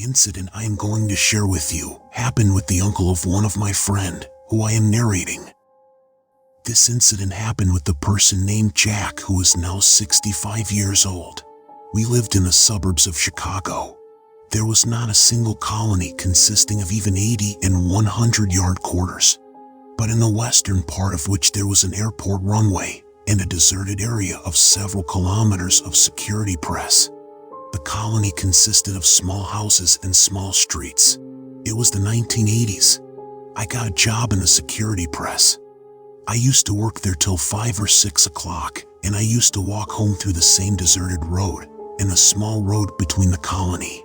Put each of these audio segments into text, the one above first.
incident I am going to share with you happened with the uncle of one of my friend, who I am narrating. This incident happened with the person named Jack, who is now 65 years old. We lived in the suburbs of Chicago. There was not a single colony consisting of even 80 and 100-yard quarters, but in the western part of which there was an airport runway and a deserted area of several kilometers of security press. The colony consisted of small houses and small streets. It was the 1980s. I got a job in the security press. I used to work there till 5 or 6 o'clock, and I used to walk home through the same deserted road and the small road between the colony.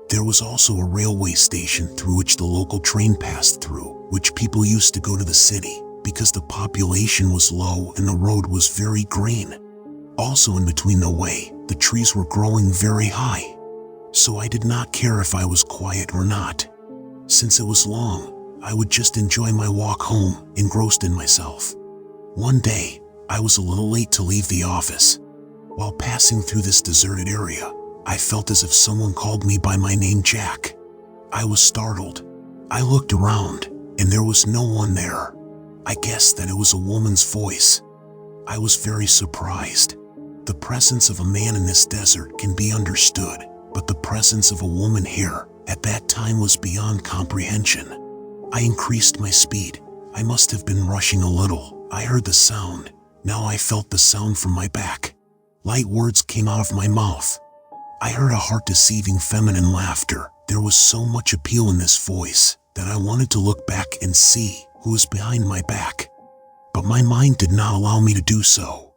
There was also a railway station through which the local train passed through, which people used to go to the city because the population was low and the road was very green. Also in between the way, the trees were growing very high. So I did not care if I was quiet or not. Since it was long, I would just enjoy my walk home, engrossed in myself. One day, I was a little late to leave the office. While passing through this deserted area, I felt as if someone called me by my name, Jack. I was startled. I looked around, and there was no one there. I guessed that it was a woman's voice. I was very surprised. The presence of a man in this desert can be understood, but the presence of a woman here, at that time, was beyond comprehension. I increased my speed. I must have been rushing a little. I heard the sound. Now I felt the sound from my back. Light words came out of my mouth. I heard a heart-deceiving feminine laughter. There was so much appeal in this voice that I wanted to look back and see who was behind my back. But my mind did not allow me to do so.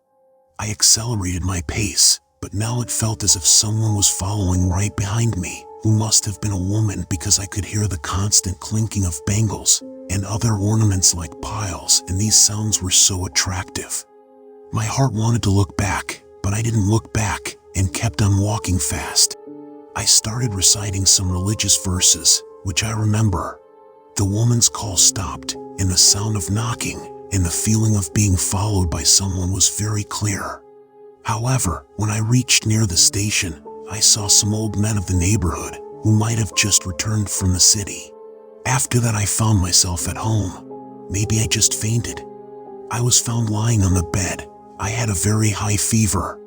I accelerated my pace, but now it felt as if someone was following right behind me, who must have been a woman because I could hear the constant clinking of bangles and other ornaments like piles, and these sounds were so attractive. My heart wanted to look back, but I didn't look back and kept on walking fast. I started reciting some religious verses, which I remember. The woman's call stopped, and the sound of knocking and the feeling of being followed by someone was very clear. However, when I reached near the station, I saw some old men of the neighborhood who might have just returned from the city. After that, I found myself at home. Maybe I just fainted. I was found lying on the bed. I had a very high fever.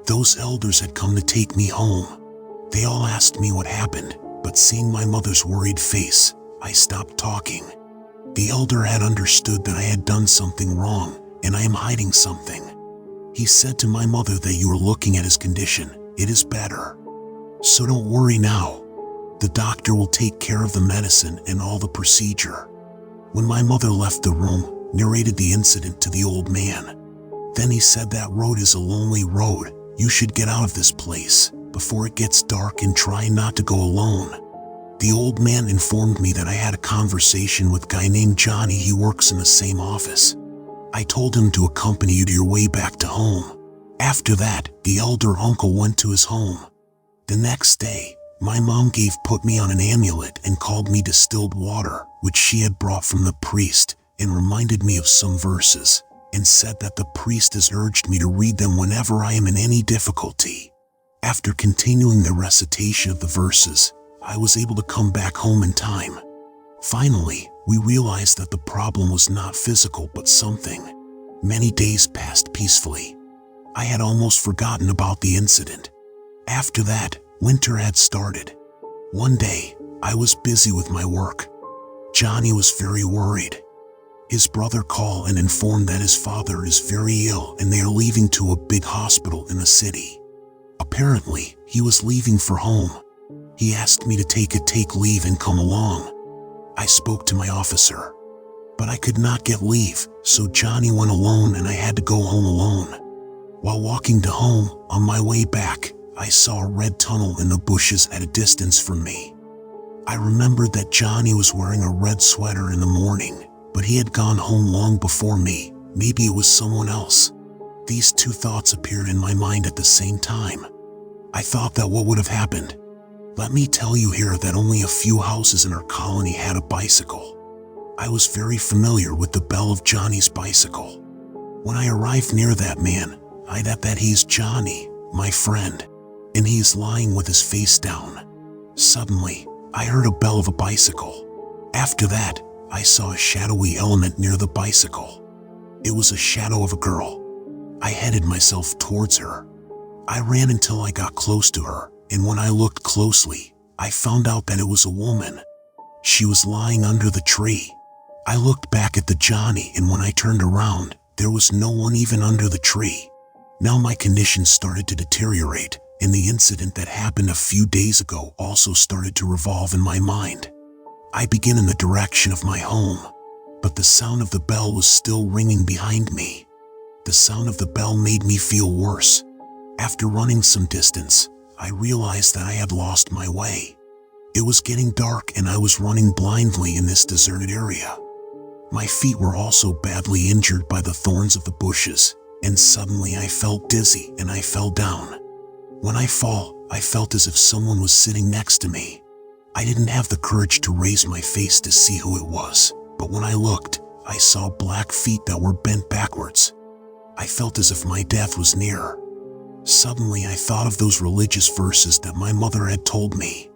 Those elders had come to take me home. They all asked me what happened, but seeing my mother's worried face, I stopped talking. The elder had understood that I had done something wrong, and I am hiding something. He said to my mother that you are looking at his condition. It is better. So don't worry now. The doctor will take care of the medicine and all the procedure. When my mother left the room, narrated the incident to the old man. Then he said that road is a lonely road. You should get out of this place before it gets dark and try not to go alone. The old man informed me that I had a conversation with a guy named Johnny. He works in the same office. I told him to accompany you to your way back to home. After that, the elder uncle went to his home. The next day, my mom put me on an amulet and called me distilled water, which she had brought from the priest, and reminded me of some verses, and said that the priest has urged me to read them whenever I am in any difficulty. After continuing the recitation of the verses, I was able to come back home in time. Finally, we realized that the problem was not physical but something. Many days passed peacefully. I had almost forgotten about the incident. After that, winter had started. One day, I was busy with my work. Johnny was very worried. His brother called and informed that his father is very ill and they are leaving to a big hospital in the city. Apparently, he was leaving for home. He asked me to take leave and come along. I spoke to my officer, but I could not get leave, so Johnny went alone and I had to go home alone. While walking to home, on my way back, I saw a red tunnel in the bushes at a distance from me. I remembered that Johnny was wearing a red sweater in the morning, but he had gone home long before me. Maybe it was someone else. These two thoughts appeared in my mind at the same time. I thought that what would have happened? Let me tell you here that only a few houses in our colony had a bicycle. I was very familiar with the bell of Johnny's bicycle. When I arrived near that man, I thought that he's Johnny, my friend, and he is lying with his face down. Suddenly, I heard a bell of a bicycle. After that, I saw a shadowy element near the bicycle. It was a shadow of a girl. I headed myself towards her. I ran until I got close to her, and when I looked closely, I found out that it was a woman. She was lying under the tree. I looked back at the Johnny, and when I turned around, there was no one even under the tree. Now my condition started to deteriorate, and the incident that happened a few days ago also started to revolve in my mind. I began in the direction of my home, but the sound of the bell was still ringing behind me. The sound of the bell made me feel worse. After running some distance, I realized that I had lost my way. It was getting dark and I was running blindly in this deserted area. My feet were also badly injured by the thorns of the bushes, and suddenly I felt dizzy and I fell down. When I fall, I felt as if someone was sitting next to me. I didn't have the courage to raise my face to see who it was, but when I looked, I saw black feet that were bent backwards. I felt as if my death was near. Suddenly I thought of those religious verses that my mother had told me.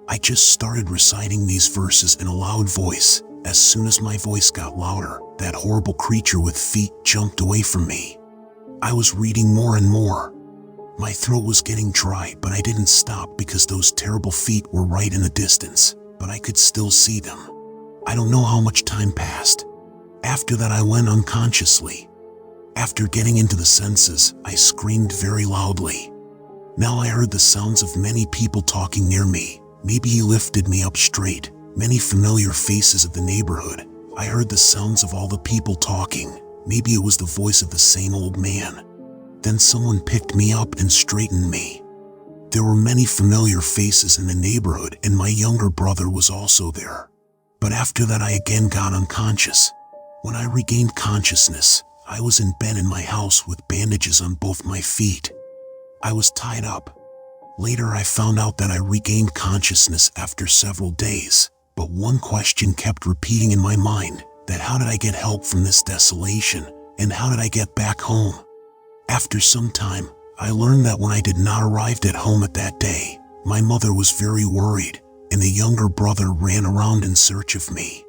I just started reciting these verses in a loud voice. As soon as my voice got louder, that horrible creature with feet jumped away from me. I was reading more and more. My throat was getting dry, but I didn't stop because those terrible feet were right in the distance, but I could still see them. I don't know how much time passed. After that, I went unconsciously. After getting into the senses, I screamed very loudly. Now I heard the sounds of many people talking near me. Maybe he lifted me up straight. Many familiar faces of the neighborhood. I heard the sounds of all the people talking. Maybe it was the voice of the same old man. Then someone picked me up and straightened me. There were many familiar faces in the neighborhood, and my younger brother was also there. But after that, I again got unconscious. When I regained consciousness, I was in bed in my house with bandages on both my feet. I was tied up. Later, I found out that I regained consciousness after several days. But one question kept repeating in my mind, that how did I get help from this desolation, and how did I get back home? After some time, I learned that when I did not arrive at home at that day, my mother was very worried, and the younger brother ran around in search of me.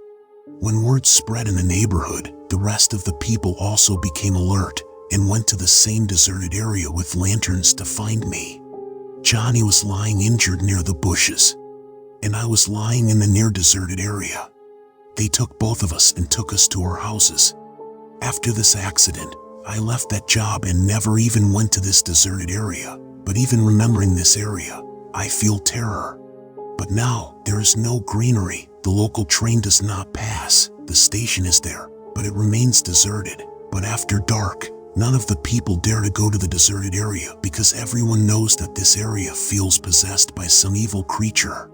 When word spread in the neighborhood, the rest of the people also became alert, and went to the same deserted area with lanterns to find me. Johnny was lying injured near the bushes, and I was lying in the near deserted area. They took both of us and took us to our houses. After this accident, I left that job and never even went to this deserted area, but even remembering this area, I feel terror. But now, there is no greenery, the local train does not pass, the station is there, but it remains deserted. But after dark, none of the people dare to go to the deserted area because everyone knows that this area feels possessed by some evil creature.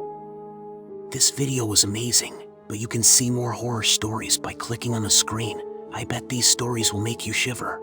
This video was amazing, but you can see more horror stories by clicking on the screen. I bet these stories will make you shiver.